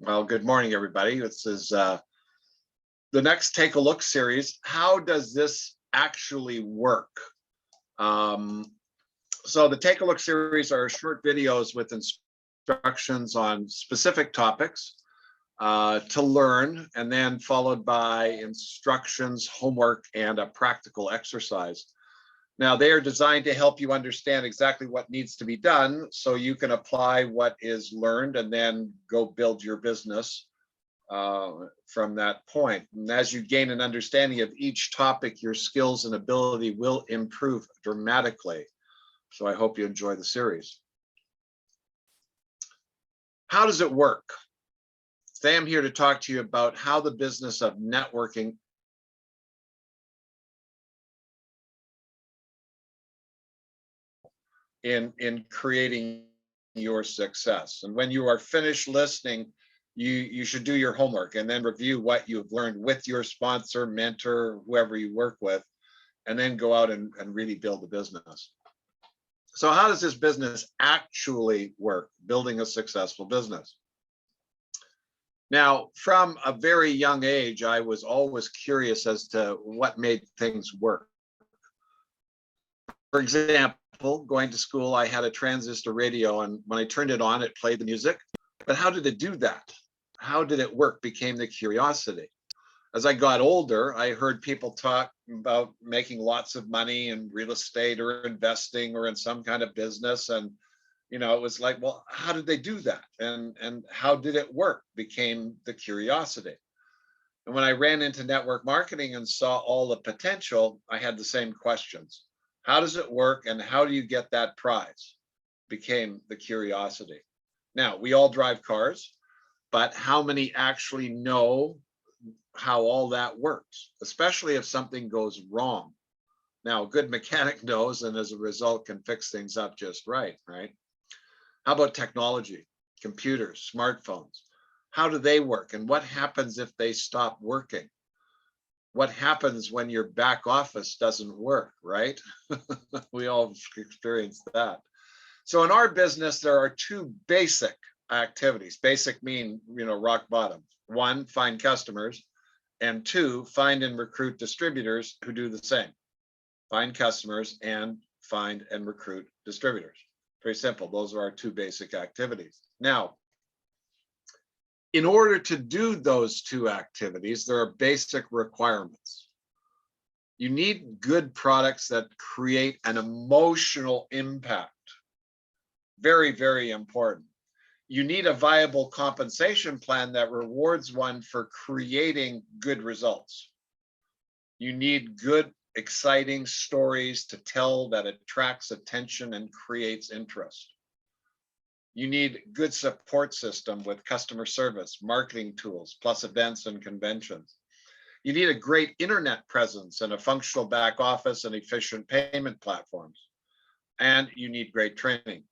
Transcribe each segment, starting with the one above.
Well, good morning, everybody. This is the next Take a Look series. How does this actually work? Um, so the Take a Look series are short videos with instructions on specific topics to learn, and then followed by instructions, homework, and a practical exercise. Now, they are designed to help you understand exactly what needs to be done so you can apply what is learned and then go build your business from that point. And as you gain an understanding of each topic, your skills and ability will improve dramatically. So I hope you enjoy the series. How does it work? Today I'm here to talk to you about how the business of networking in creating your success. And when you are finished listening, you should do your homework and then review what you've learned with your sponsor, mentor, whoever you work with, and then go out and really build the business. So how does this business actually work, building a successful business? Now, from a very young age, I was always curious as to what made things work. For example, going to school, I had a transistor radio, and when I turned it on, it played the music. But how did it do that? How did it work became the curiosity. As I got older, I heard people talk about making lots of money in real estate or investing or in some kind of business. And, it was like, well, how did they do that? And how did it work became the curiosity. And when I ran into network marketing and saw all the potential, I had the same questions. How does it work and how do you get that prize? Became the curiosity. Now, we all drive cars, but how many actually know how all that works, especially if something goes wrong? Now, a good mechanic knows and as a result can fix things up just right? How about technology, computers, smartphones? How do they work and what happens if they stop working? What happens when your back office doesn't work, right? We all experienced that. So in our business, there are two basic activities. Basic mean, rock bottom. One, find customers. And two, find and recruit distributors who do the same. Find customers and find and recruit distributors. Very simple. Those are our two basic activities. Now, in order to do those two activities, there are basic requirements. You need good products that create an emotional impact. Very, very important. You need a viable compensation plan that rewards one for creating good results. You need good, exciting stories to tell that attracts attention and creates interest. You need good support system with customer service, marketing tools, plus events and conventions. You need a great internet presence and a functional back office and efficient payment platforms. And you need great training.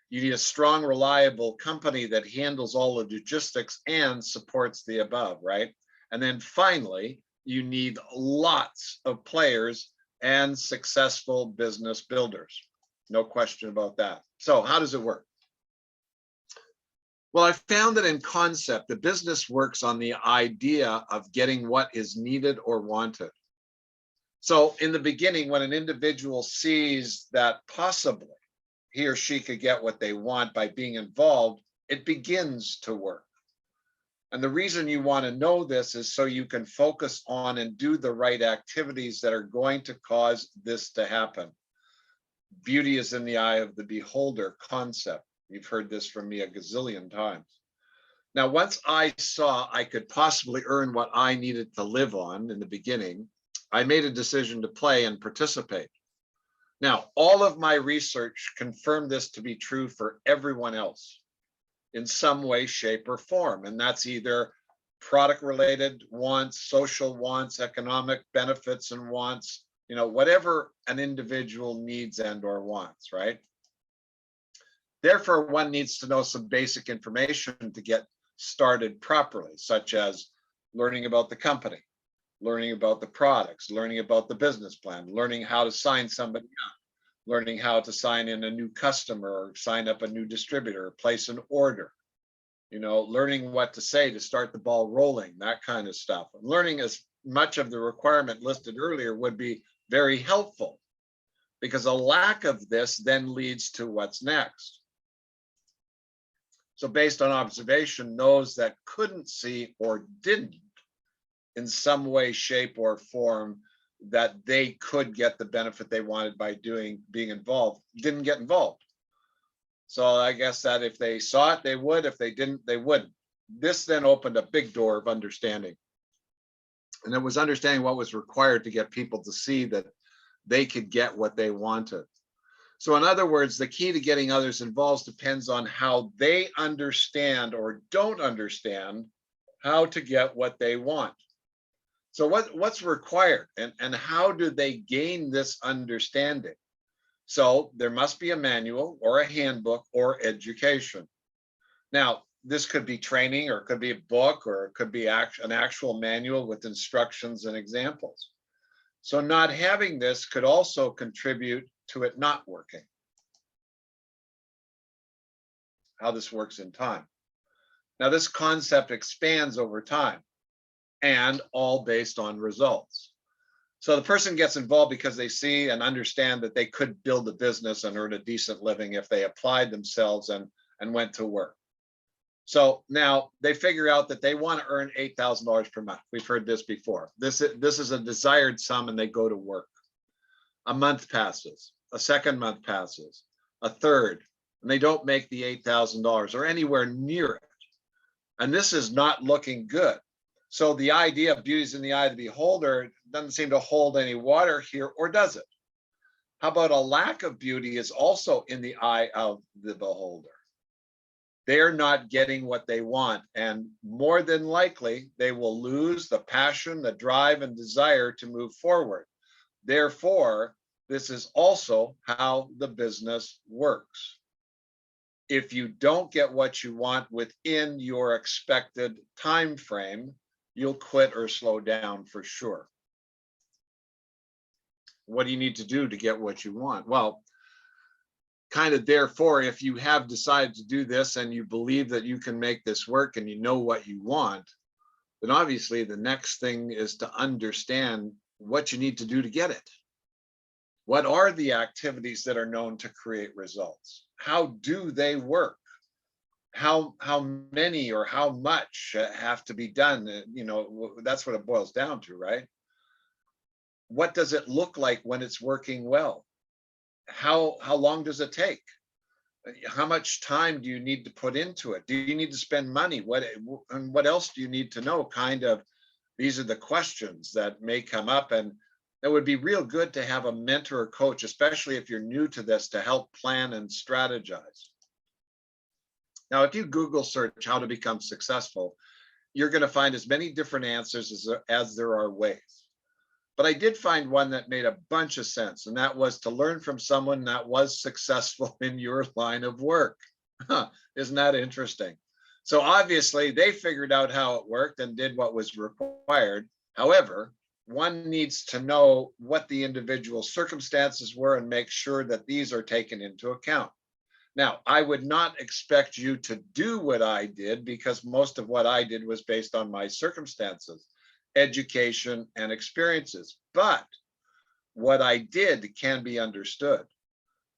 You need a strong, reliable company that handles all the logistics and supports the above, right? And then finally, you need lots of players and successful business builders. No question about that. So how does it work? Well, I found that in concept, the business works on the idea of getting what is needed or wanted. So in the beginning, when an individual sees that possibly he or she could get what they want by being involved, it begins to work. And the reason you want to know this is so you can focus on and do the right activities that are going to cause this to happen. Beauty is in the eye of the beholder concept. You've heard this from me a gazillion times. Now, once I saw I could possibly earn what I needed to live on in the beginning, I made a decision to play and participate. Now, all of my research confirmed this to be true for everyone else in some way, shape, or form. And that's either product-related wants, social wants, economic benefits and wants, whatever an individual needs and or wants, right? Therefore, one needs to know some basic information to get started properly, such as learning about the company, learning about the products, learning about the business plan, learning how to sign somebody up, learning how to sign in a new customer or sign up a new distributor, or place an order. learning what to say to start the ball rolling, that kind of stuff. Learning as much of the requirement listed earlier would be very helpful, because a lack of this then leads to what's next. So based on observation, those that couldn't see or didn't in some way, shape, or form that they could get the benefit they wanted by being involved, didn't get involved. So I guess that if they saw it, they would. If they didn't, they wouldn't. This then opened a big door of understanding. And it was understanding what was required to get people to see that they could get what they wanted. So in other words, the key to getting others involved depends on how they understand or don't understand how to get what they want. So what's required, and how do they gain this understanding? So there must be a manual or a handbook or education. Now, this could be training, or it could be a book, or it could be an actual manual with instructions and examples. So not having this could also contribute to it not working. How this works in time. Now, this concept expands over time, and all based on results. So the person gets involved because they see and understand that they could build a business and earn a decent living if they applied themselves and went to work. So now they figure out that they want to earn $8,000 per month. We've heard this before. This is a desired sum, and they go to work. A month passes, a second month passes, a third, and they don't make the $8,000 or anywhere near it. And this is not looking good. So the idea of beauty is in the eye of the beholder doesn't seem to hold any water here, or does it? How about a lack of beauty is also in the eye of the beholder? They're not getting what they want, and more than likely, they will lose the passion, the drive, and desire to move forward. Therefore, this is also how the business works. If you don't get what you want within your expected time frame, you'll quit or slow down for sure. What do you need to do to get what you want? Well, kind of therefore, if you have decided to do this and you believe that you can make this work and you know what you want, then obviously the next thing is to understand what you need to do to get it. What are the activities that are known to create results? How do they work? How many or how much have to be done? That's what it boils down to, right? What does it look like when it's working well? How long does it take? How much time do you need to put into it? Do you need to spend money? What else do you need to know? These are the questions that may come up, and it would be real good to have a mentor or coach, especially if you're new to this, to help plan and strategize. Now, if you Google search how to become successful, you're going to find as many different answers as there are ways. But I did find one that made a bunch of sense, and that was to learn from someone that was successful in your line of work. Isn't that interesting? So obviously they figured out how it worked and did what was required. However, one needs to know what the individual circumstances were and make sure that these are taken into account. Now, I would not expect you to do what I did, because most of what I did was based on my circumstances, education, and experiences. But what I did can be understood.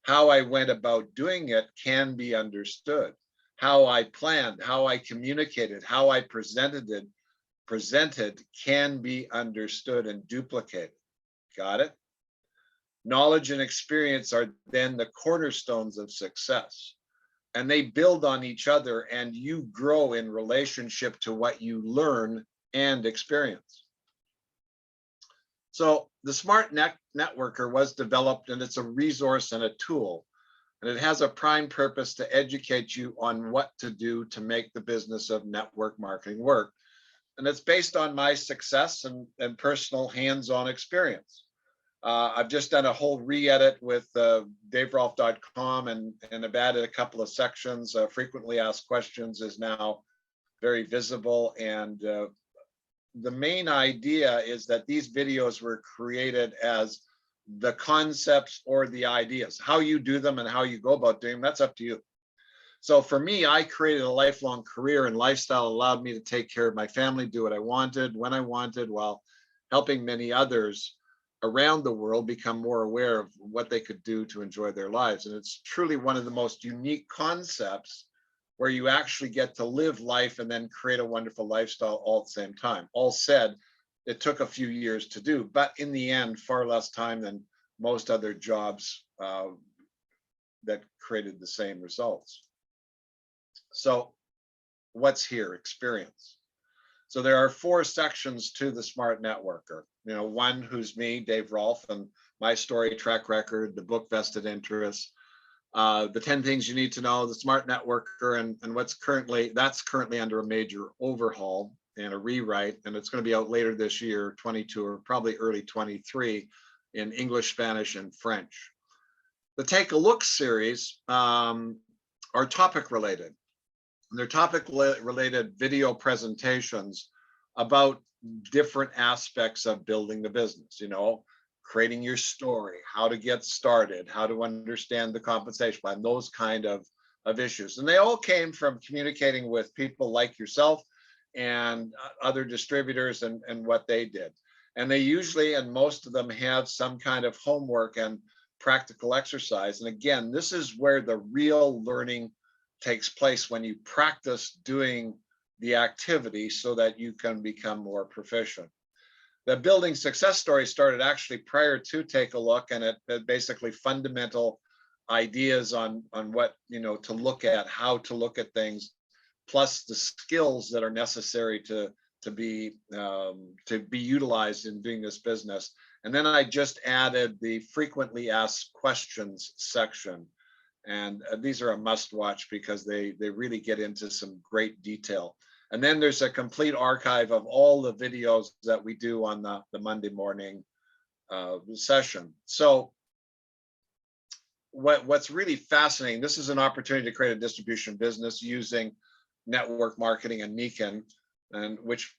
How I went about doing it can be understood. How I planned, how I communicated, how I presented can be understood and duplicated. Got it? Knowledge and experience are then the cornerstones of success, and they build on each other, and you grow in relationship to what you learn and experience. So the Smart Networker was developed, and it's a resource and a tool, and it has a prime purpose to educate you on what to do to make the business of network marketing work. And it's based on my success and personal hands-on experience. I've just done a whole re-edit with daverolf.com, and I've added a couple of sections. Frequently asked questions is now very visible. And the main idea is that these videos were created as the concepts or the ideas. How you do them and how you go about doing them, that's up to you. So for me, I created a lifelong career, and lifestyle allowed me to take care of my family, do what I wanted, when I wanted, while helping many others around the world become more aware of what they could do to enjoy their lives. And it's truly one of the most unique concepts where you actually get to live life and then create a wonderful lifestyle all at the same time. All said, it took a few years to do, but in the end, far less time than most other jobs that created the same results. So what's here? Experience. So there are 4 sections to the Smart Networker. One who's me, Dave Rolfe, and my story, track record, the book Vested Interests, the 10 things you need to know, the Smart Networker, and that's currently under a major overhaul and a rewrite, and it's going to be out later this year, 22 or probably early 23, in English, Spanish, and French. The Take a Look series are topic related. They're topic related video presentations about different aspects of building the business, creating your story, how to get started, how to understand the compensation plan, those kind of issues. And they all came from communicating with people like yourself and other distributors and what they did. And they usually, and most of them, have some kind of homework and practical exercise. And again, this is where the real learning takes place, when you practice doing the activity so that you can become more proficient. The building success story started actually prior to Take a Look, and it basically fundamental ideas on what to look at, how to look at things, plus the skills that are necessary to be utilized in doing this business. And then I just added the frequently asked questions section. And these are a must watch because they really get into some great detail. And then there's a complete archive of all the videos that we do on the Monday morning session. So what's really fascinating, this is an opportunity to create a distribution business using network marketing and Nikken, and which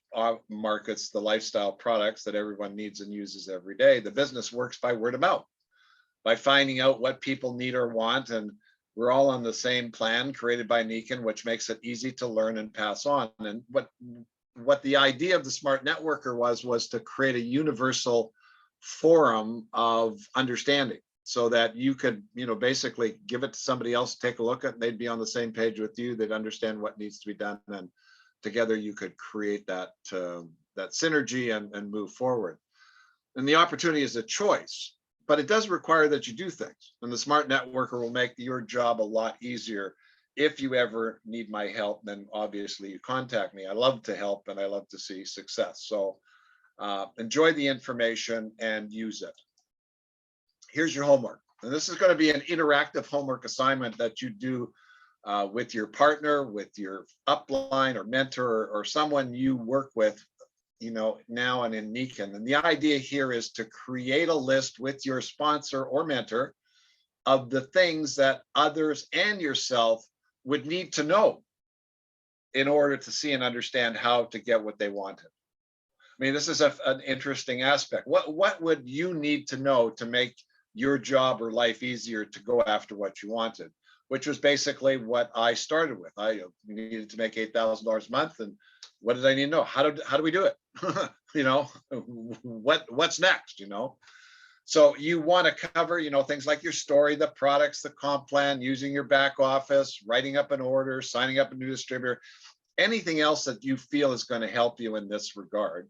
markets the lifestyle products that everyone needs and uses every day. The business works by word of mouth, by finding out what people need or want. And we're all on the same plan created by Nikken, which makes it easy to learn and pass on. And what the idea of the Smart Networker was to create a universal forum of understanding, so that you could, basically give it to somebody else, take a look at it, and they'd be on the same page with you. They'd understand what needs to be done, and together you could create that synergy and move forward. And the opportunity is a choice, but it does require that you do things. And the Smart Networker will make your job a lot easier. If you ever need my help, then obviously you contact me. I love to help, and I love to see success. So enjoy the information and use it. Here's your homework. And this is going to be an interactive homework assignment that you do with your partner, with your upline or mentor, or someone you work with, now and in Nikken. And the idea here is to create a list with your sponsor or mentor of the things that others and yourself would need to know in order to see and understand how to get what they wanted. I mean, this is an interesting aspect. What would you need to know to make your job or life easier to go after what you wanted? Which was basically what I started with. I needed to make $8,000 a month, and what did I need to know? How do we do it? What's next? So you want to cover, things like your story, the products, the comp plan, using your back office, writing up an order, signing up a new distributor, anything else that you feel is going to help you in this regard.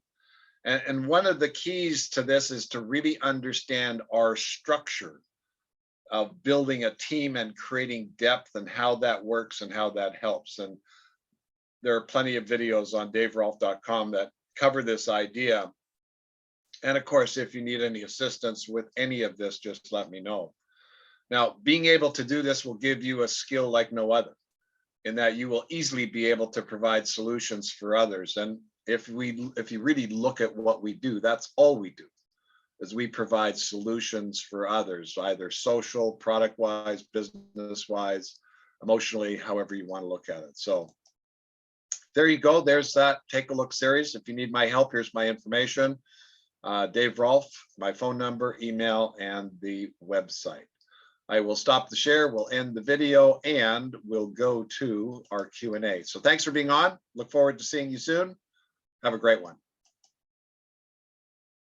And one of the keys to this is to really understand our structure of building a team and creating depth, and how that works and how that helps. And there are plenty of videos on daverolfe.com that cover this idea. And of course, if you need any assistance with any of this, just let me know. Now, being able to do this will give you a skill like no other, in that you will easily be able to provide solutions for others. And if you really look at what we do, that's all we do, is we provide solutions for others, either social, product-wise, business-wise, emotionally, however you want to look at it. So there you go. There's that Take a Look series. If you need my help, here's my information. Dave Rolfe, my phone number, email, and the website. I will stop the share, we'll end the video, and we'll go to our Q&A. So thanks for being on. Look forward to seeing you soon. Have a great one.